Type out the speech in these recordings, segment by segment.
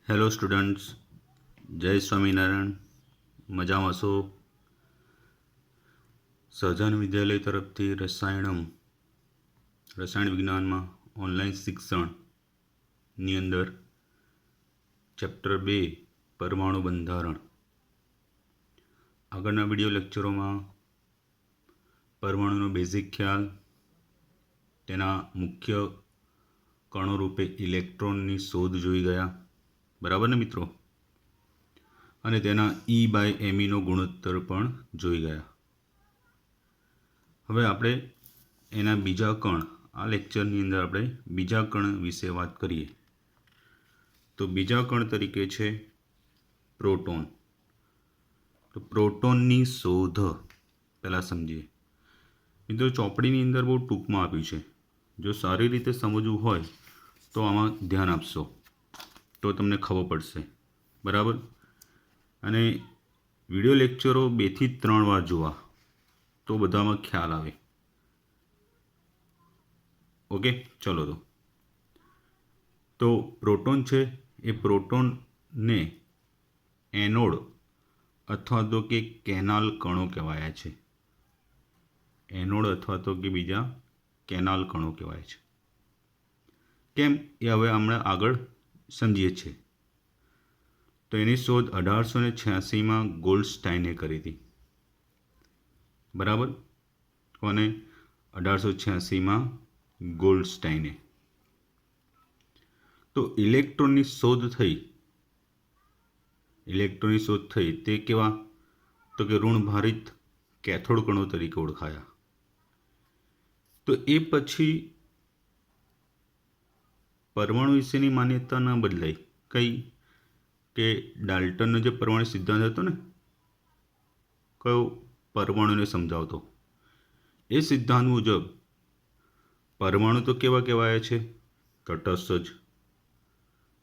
Hello students, જય સ્વામિનારાયણ. મજામાં છો? સહજાન વિદ્યાલય તરફથી રસાયણ વિજ્ઞાનમાં ઓનલાઈન શિક્ષણની અંદર ચેપ્ટર 2 પરમાણુ બંધારણ. આગળના વિડીયો લેક્ચરોમાં પરમાણુનો બેઝિક ખ્યાલ, તેના મુખ્ય કણો રૂપે ઇલેક્ટ્રોનની શોધ જોઈ ગયા, બરાબર ને મિત્રો? અને તેના E/meનો ગુણોત્તર પણ જોઈ ગયા. હવે આપણે એના બીજા કણ, આ લેક્ચરની અંદર આપણે બીજા કણ વિશે વાત કરીએ. તો બીજા કણ તરીકે છે પ્રોટોન. તો પ્રોટોનની શોધ પહેલાં સમજીએ. મિત્રો, ચોપડીની અંદર બહુ ટૂંકમાં આપ્યું છે. જો સારી રીતે સમજવું હોય તો આમાં ધ્યાન આપશો તો તમને ખબર પડશે, બરાબર? અને વિડીયો લેક્ચરો 2 થી 3 વાર જોવા તો બધામાં ખ્યાલ આવે. ઓકે, ચલો. તો પ્રોટોન છે એ પ્રોટોનને એનોડ અથવા તો કે કેનાલ કણો કહેવાય છે. એનોડ અથવા તો કે બીજા કેનાલ કણો કહેવાય છે. કેમ એ હવે આપણે આગળ સમજીએ છીએ. તો એની શોધ 1886માં ગોલ્ડસ્ટાઈને કરી હતી, બરાબર? કોને? 1886માં ગોલ્ડસ્ટાઈને. તો ઇલેક્ટ્રોનની શોધ થઈ તે કેવા? તો કે ઋણભારિત કેથોડ કણો તરીકે ઓળખાયા. તો એ પછી પરમાણુ વિશેની માન્યતા ન બદલાઈ. કઈ? કે ડાલ્ટનનો જે પરમાણુ સિદ્ધાંત હતો ને, કયો? પરમાણુને સમજાવતો. એ સિદ્ધાંત મુજબ પરમાણુ તો કેવા કહેવાય છે? તટસ્થ જ.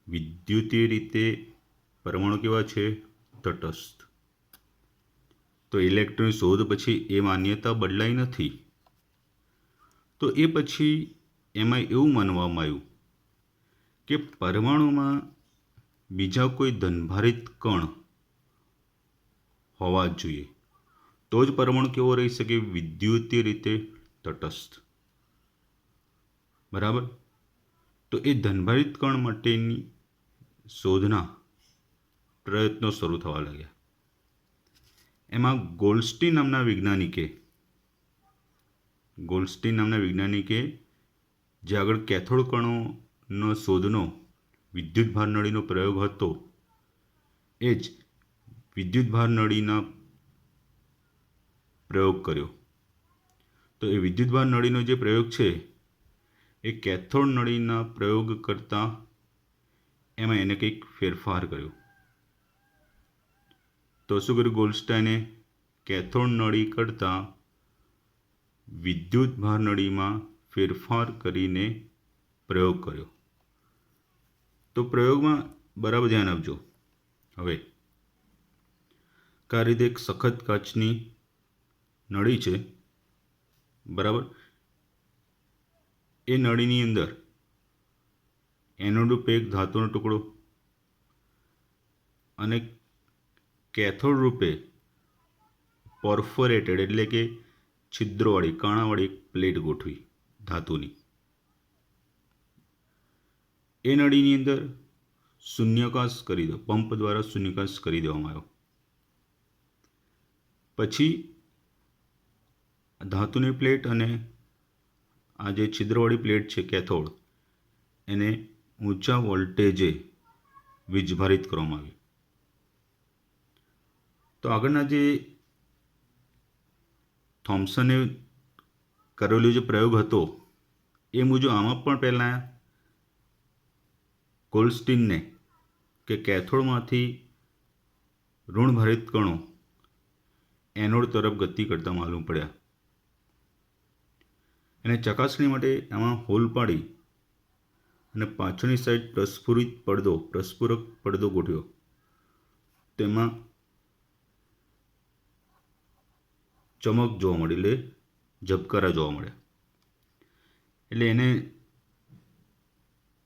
વિદ્યુતીય રીતે પરમાણુ કેવા છે? તટસ્થ. તો ઇલેક્ટ્રોનની શોધ પછી એ માન્યતા બદલાઈ નથી. તો એ પછી એમાં એવું માનવામાં આવ્યું કે પરમાણુમાં બીજા કોઈ ધનભારિત કણ હોવા જ જોઈએ, તો જ પરમાણુ કેવો રહી શકે? વિદ્યુતીય રીતે તટસ્થ, બરાબર? તો એ ધનભારિત કણ માટેની શોધના પ્રયત્નો શરૂ થવા લાગ્યા. એમાં ગોલ્ડસ્ટીન નામના વૈજ્ઞાનિકે જે આગળ કેથોડ કણોનો શોધનો વિદ્યુતભાર નળીનો પ્રયોગ હતો, એ જ વિદ્યુતભાર નળીના પ્રયોગ કર્યો. તો એ વિદ્યુતભાર નળીનો જે પ્રયોગ છે એ કેથોડ નળીના પ્રયોગ કરતાં એમાં એને કંઈક ફેરફાર કર્યો. તો શું કર્યું ગોલ્ડસ્ટાઈને? કેથોડ નળી કરતાં વિદ્યુતભાર નળીમાં ફેરફાર કરીને પ્રયોગ કર્યો. તો પ્રયોગમાં બરાબર ધ્યાન આપજો. હવે આ રીતે એક સખત કાચની નળી છે, બરાબર? એ નળીની અંદર એનોડ રૂપે એક ધાતુનો ટુકડો અને કેથોડ રૂપે પરફોરેટેડ એટલે કે છિદ્રોવાળી, કાણાવાળી એક પ્લેટ ગોઠવી ધાતુની. એ નળીની અંદર શૂન્યાકાશ કરી દો, પંપ દ્વારા શૂન્યાકાશ કરી દેવામાં આવ્યો. પછી ધાતુની પ્લેટ અને આ જે છિદ્રવાળી પ્લેટ છે કેથોડ, એને ઊંચા વોલ્ટેજે વીજભારિત કરવામાં આવી. તો આગળના જે થોમ્સને કરેલો જે પ્રયોગ હતો એ મુજબ આમાં પણ પહેલાં ગોલ્ડસ્ટીનને કે કેથોડમાંથી ઋણભારિત કણો એનોડ તરફ ગતિ કરતા માલુમ પડ્યા. એને ચકાસણી માટે આમાં હોલ પાડી અને પાછળની સાઈડ પ્રસ્ફુરક પડદો ગોઠવ્યો. તેમાં ચમક જોવા મળી, એટલે ઝબકારા જોવા મળ્યા. એટલે એને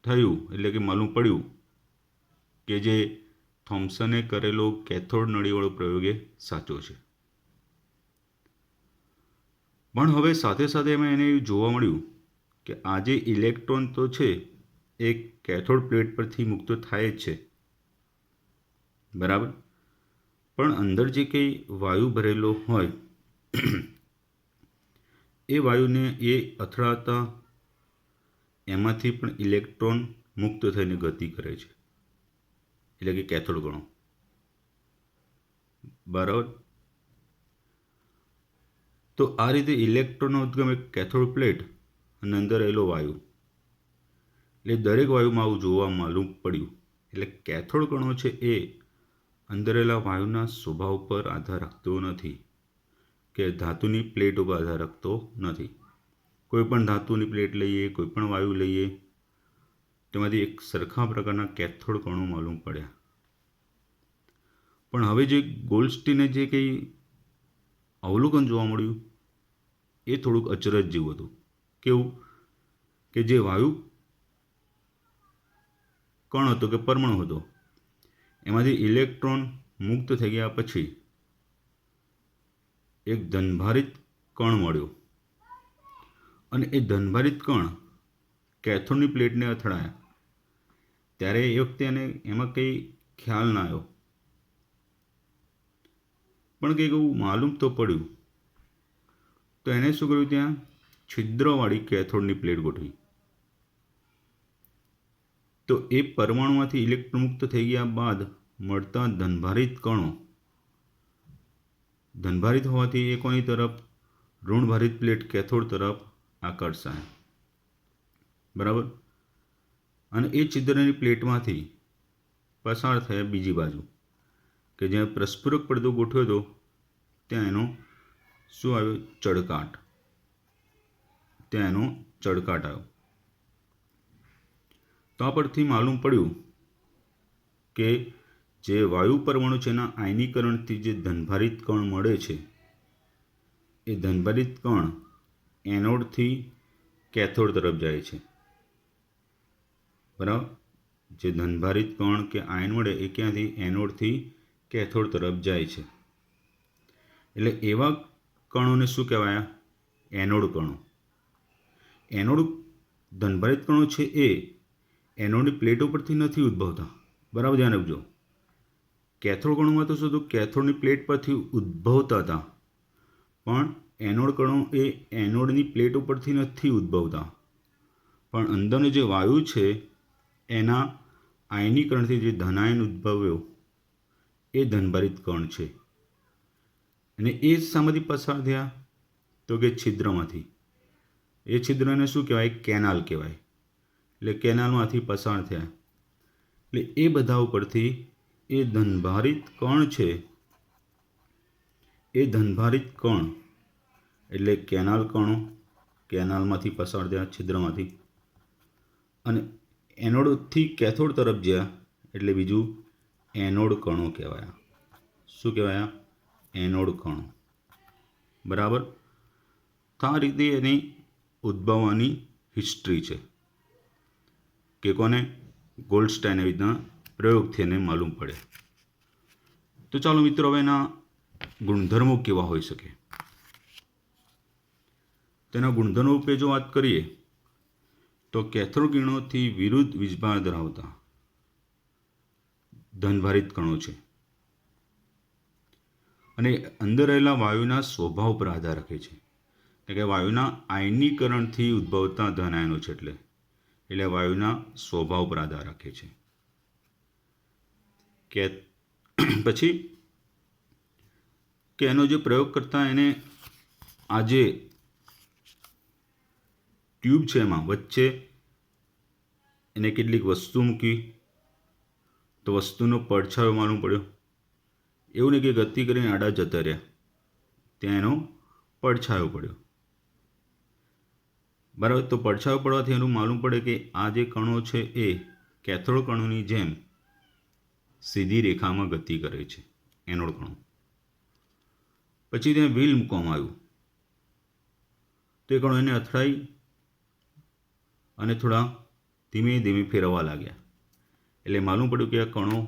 થયું, એટલે કે માલુમ પડ્યું કે જે થોમ્સને કરેલો કેથોડ નળીવાળો પ્રયોગ એ સાચો છે. પણ હવે સાથે સાથે એમાં એને જોવા મળ્યું કે આ જે ઇલેક્ટ્રોન તો છે એ કેથોડ પ્લેટ પરથી મુક્ત થાય જ છે, બરાબર. પણ અંદર જે કંઈ વાયુ ભરેલો હોય એ વાયુને એ અથડાતા એમાંથી પણ ઇલેક્ટ્રોન મુક્ત થઈને ગતિ કરે છે, એટલે કે કેથોડ કણો, બરાબર. તો આ રીતે ઇલેક્ટ્રોનનો ઉદ્ગમ એક કેથોડ પ્લેટ અને અંદર રહેલો વાયુ, એટલે દરેક વાયુમાં આવું જોવા માલુમ પડ્યું. એટલે કેથોડ કણો છે એ અંદર રહેલા વાયુના સ્વભાવ પર આધાર રાખતો નથી, કે ધાતુની પ્લેટ ઉપર આધાર રાખતો નથી. કોઈ પણ ધાતુની પ્લેટ લઈએ, કોઈ પણ વાયુ લઈએ, તેમાંથી એક સરખા પ્રકારના કેથોડ કણો માલુમ પડ્યા. પણ હવે જે ગોલ્ડસ્ટીને જે કંઈ અવલોકન જોવા મળ્યું એ થોડુંક અચરજ જેવું હતું. કેવું કે જે વાયુ કણ હતો કે પરમાણુ હતો એમાંથી ઇલેક્ટ્રોન મુક્ત થઈ ગયા પછી એક ધનભારિત કણ મળ્યો, અને એ ધનભારિત કણ કેથોડની પ્લેટને અથડાયા ત્યારે એ વખતે એને એમાં કંઈ ખ્યાલ ના આવ્યો, પણ કંઈક એવું માલુમ તો પડ્યું. તો એને શું કર્યું, ત્યાં છિદ્રવાળી કેથોડની પ્લેટ ગોઠવી. તો એ પરમાણુમાંથી ઇલેક્ટ્રોન મુક્ત થઈ ગયા બાદ મળતા ધનભારિત કણો, ધનભારિત હોવાથી એ કોની તરફ, ઋણભારિત પ્લેટ કેથોડ તરફ આકર્ષાય, બરાબર. અને એ છિદ્રની પ્લેટમાંથી પસાર થયા બીજી બાજુ, કે જ્યાં પ્રસ્ફુરક પડદો ગોઠવ્યો હતો ત્યાં એનો શું આવ્યો, ચળકાટ. ત્યાં એનો ચળકાટ આવ્યો. તો આ પરથી માલુમ પડ્યું કે જે વાયુ પરમાણુ છે એના આયનીકરણથી જે ધનભારિત કણ મળે છે એ ધનભારિત કણ એનોડથી કેથોડ તરફ જાય છે, બરાબર. જે ધનભારિત કણ કે આયન મળે એ ક્યાંથી, એનોડથી કેથોડ તરફ જાય છે. એટલે એવા કણોને શું કહેવાય, એનોડ કણો. એનોડ ધનભારિત કણો છે એ એનોડની પ્લેટો પરથી નથી ઉદ્ભવતા, બરાબર, ધ્યાન રાખજો. કેથોડ કણોમાં તો શું હતું, કેથોડની પ્લેટ પરથી ઉદ્ભવતા હતા, પણ એનોડ કણો એ એનોડની પ્લેટ ઉપરથી નથી ઉદ્ભવતા, પણ અંદરનો જે વાયુ છે એના આયનીકરણથી જે ધનાયન ઉદ્ભવ્યો એ ધનભારિત કણ છે. અને એ શામાંથી પસાર થયા, તો કે છિદ્રમાંથી. એ છિદ્રને શું કહેવાય, કેનાલ કહેવાય. એટલે કેનાલમાંથી પસાર થયા. એટલે એ બધા ઉપરથી એ ધનભારિત કણ છે, એ ધનભારિત કણ એટલે કેનાલ કણો, કેનાલમાંથી પસાર થયા છિદ્રમાંથી, અને એનોડથી કેથોડ તરફ ગયા એટલે બીજું એનોડ કણો કહેવાયા. શું કહેવાયા, એનોડ કણો, બરાબર. તો આ રીતે એની ઉદ્ભવવાની હિસ્ટ્રી છે, કે કોને, ગોલ્ડસ્ટાઇન એવી રીતના પ્રયોગથી એને માલુમ પડે. તો ચાલો મિત્રો, હવે એના ગુણધર્મો કેવા હોઈ શકે. તેના ગુણધર્મો રૂપે જો વાત કરીએ તો કેથોડ કિરણોથી વિરુદ્ધ વીજભાર ધરાવતા ધનભારિત કણો છે, અને અંદર રહેલા વાયુના સ્વભાવ પર આધાર રાખે છે, એટલે કે વાયુના આયનીકરણથી ઉદ્ભવતા ધન આયનો છે, એટલે વાયુના સ્વભાવ પર આધાર રાખે છે. કે પછી કે એનો જે પ્રયોગ કરતા એને આ જે ટ્યુબ છે એમાં વચ્ચે એને કેટલીક વસ્તુ મૂકી, તો વસ્તુનો પડછાયો માલુમ પડ્યો. એવું નહીં કે ગતિ કરીને આડા જતા રહ્યા, ત્યાં એનો પડછાયો પડ્યો, બરાબર. તો પડછાયો પડવાથી એનું માલુમ પડે કે આ જે કણો છે એ કેથોડ કણોની જેમ સીધી રેખામાં ગતિ કરે છે, એનોડ કણો. પછી ત્યાં વ્હીલ મૂકવામાં આવ્યું, તો એ કણો એને અથડાઈ અને થોડા ધીમે ધીમે ફેરવવા લાગ્યા. એટલે માલુમ પડ્યું કે આ કણો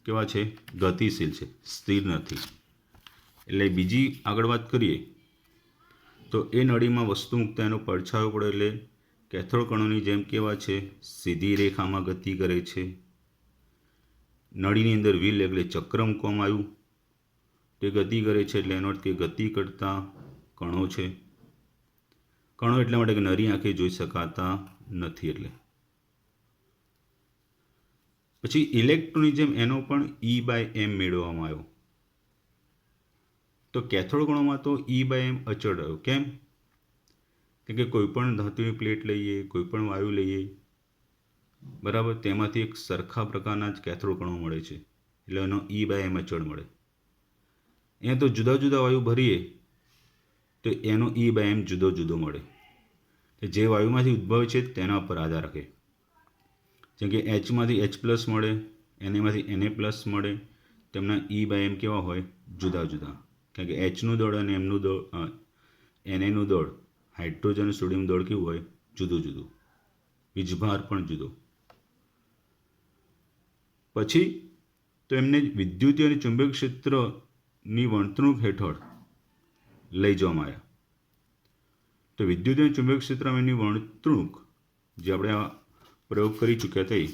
કેવા છે, ગતિશીલ છે, સ્થિર નથી. એટલે બીજી આગળ વાત કરીએ તો એ નળીમાં વસ્તુ મૂકતા એનો પડછાયો પડે એટલે કેથોડ કણોની જેમ કેવા છે, સીધી રેખામાં ગતિ કરે છે. નળીની અંદર વ્હીલ એટલે ચક્ર મૂકવામાં આવ્યું, તે ગતિ કરે છે એટલે એનો અર્થ કે ગતિ કરતા કણો છે. કણો એટલા માટે કે નરી આંખે જોઈ શકાતા નથી. એટલે પછી ઇલેક્ટ્રોનની જેમ એનો પણ E/m મેળવવામાં આવ્યો. તો કેથોડ કણોમાં તો E/m અચળ રહ્યો. કેમ? કે કોઈ પણ ધાતુની પ્લેટ લઈએ, કોઈ પણ વાયુ લઈએ, બરાબર, તેમાંથી એક સરખા પ્રકારના જ કેથોડ કણો મળે છે, એટલે એનો E/m અચળ મળે. અહીંયા તો જુદા જુદા વાયુ ભરીએ તો એનો E/m જુદો જુદો મળે. જે વાયુમાંથી ઉદ્ભવે છે તેના પર આધાર રાખે. જેમ કે Hમાંથી H+ મળે, Na Na+ મળે, તેમના E/m કેવા હોય, જુદા જુદા. કારણ કે Hનું દળ અને એમનું દળ, Naનું દળ, હાઇડ્રોજન અને સોડિયમ દળ કેવું હોય, જુદું જુદું, વીજભાર પણ જુદો. પછી તો એમને વિદ્યુતીય અને ચુંબકીય ક્ષેત્રની વર્તણૂક હેઠળ લઈ જવામાં આવ્યા. તો વિદ્યુતીય અને ચુંબકીય ક્ષેત્રમાં એમની વર્તણૂક જે આપણે આ પ્રયોગ કરી ચૂક્યા થઈ,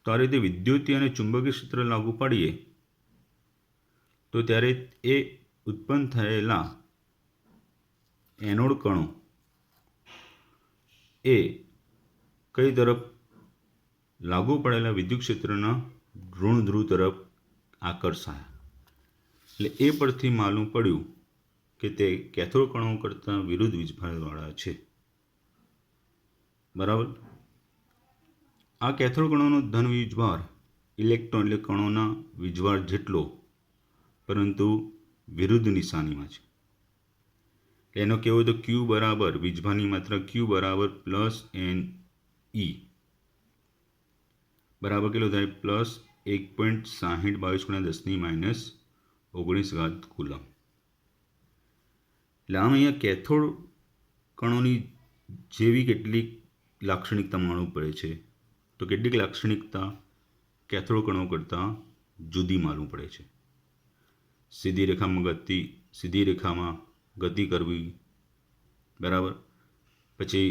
તો આ રીતે વિદ્યુતીય અને ચુંબકીય ક્ષેત્ર લાગુ પાડીએ તો ત્યારે એ ઉત્પન્ન થયેલા એનોડ કણો એ કઈ તરફ, લાગુ પડેલા વિદ્યુત ક્ષેત્રના ઋણ ધ્રુવ તરફ આકર્ષાયા. એટલે એ પરથી માલુમ પડ્યું કે તે કેથોડ કણો કરતાં વિરુદ્ધ વીજભારવાળા છે. બરાબર. આ કેથોડ કણોનો ધન વીજભાર ઇલેક્ટ્રોન એટલે કણોના વીજભાર જેટલો, પરંતુ વિરુદ્ધ નિશાનીમાં છે. એનો કહેવો તો Q બરાબર, વીજભારની માત્રા Q બરાબર +NE બરાબર કેટલું થાય, +1.6022 × 10⁻19 કુલમ. એટલે આમ અહીંયા કેથોડ કણોની જેવી કેટલીક લાક્ષણિકતા માલુમ પડે છે, તો કેટલીક લાક્ષણિકતા કેથોડ કણો કરતાં જુદી માલુમ પડે છે. સીધી રેખામાં ગતિ કરવી, બરાબર. પછી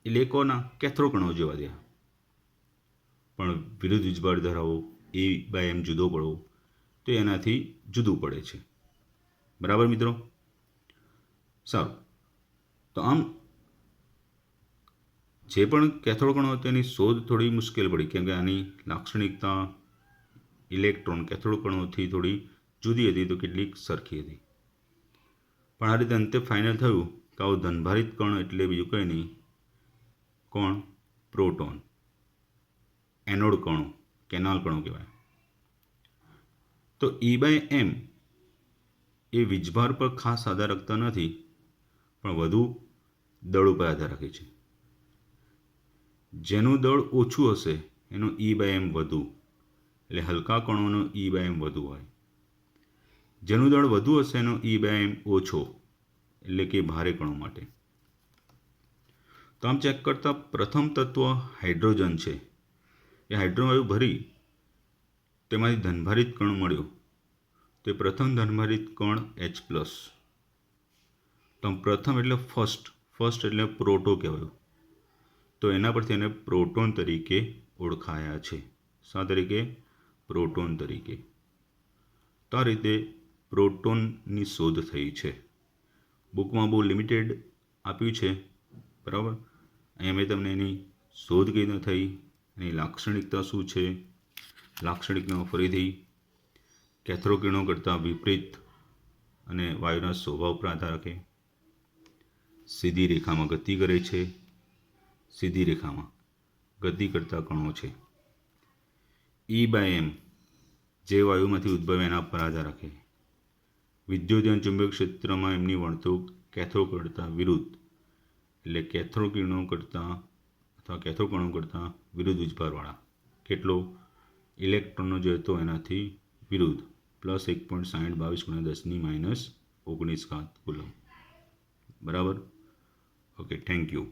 ઇલેક્ટ્રોનના કેથોડ કણો જેવા થયા, પણ વિરુદ્ધ વીજભાર ધરાવો, E/m જુદો પડવો, તો એનાથી જુદું પડે છે. બરાબર મિત્રો. સારું. તો આમ જે પણ કેથોડ કણો હતો એની શોધ થોડી મુશ્કેલ પડી, કેમ કે આની લાક્ષણિકતા ઇલેક્ટ્રોન કેથોડ કણોથી થોડી જુદી હતી, તો કેટલીક સરખી હતી. પણ આ રીતે અંતે ફાઇનલ થયું કે આવો ધનભારિત કણ એટલે બીજું કંઈ નહીં, કોણ, પ્રોટોન. એનોડ કણો, કેનાલ કણો કહેવાય. તો E/m એ વીજભાર પર ખાસ આધાર રાખતા નથી, પણ વધુ દળ ઉપર આધાર રાખે છે. જેનું દળ ઓછું હશે એનો E/m વધુ, એટલે હલકા કણોનો E/m વધુ હોય. જેનું દળ વધુ હશે એનો E/m ઓછો, એટલે કે ભારે કણો માટે. તો આમ ચેક કરતા પ્રથમ તત્વ હાઇડ્રોજન છે. એ હાઇડ્રોજન વાયુ ભરી તેમાંથી ધનભારિત કણ મળ્યો, તે પ્રથમ ધનભારિત કણ H+. તો પ્રથમ એટલે ફર્સ્ટ એટલે પ્રોટો કહેવાયું, તો એના પરથી એને પ્રોટોન તરીકે ઓળખાયા છે. શા તરીકે? પ્રોટોન તરીકે. તો આ રીતે પ્રોટોનની શોધ થઈ છે. બુકમાં બહુ લિમિટેડ આપ્યું છે, બરાબર. અહીંયા મેં તમને એની શોધ કઈ ન થઈ, એની લાક્ષણિકતા શું છે, લાક્ષણિકતાઓ ફરીથી કેથોડ કિરણો કરતાં વિપરીત અને વાયુના સ્વભાવ પર આધાર રાખે, સીધી રેખામાં ગતિ કરે છે, સીધી રેખામાં ગતિ કરતા કણો છે. E/m જે વાયુમાંથી ઉદ્ભવે એના પર આધાર રાખે. વિદ્યુત અને ચુંબકીય ક્ષેત્રમાં એમની વર્તણૂક કેથોડ કરતાં વિરુદ્ધ, એટલે કેથોડ કિરણો કરતાં અથવા કેથોડ કણો કરતાં વિરુદ્ધ વીજભારવાળા. કેટલો? ઇલેક્ટ્રોનનો જે હતો એનાથી વિરુદ્ધ, +1.6022 × 10⁻19 કુલમ. બરાબર. Okay, thank you.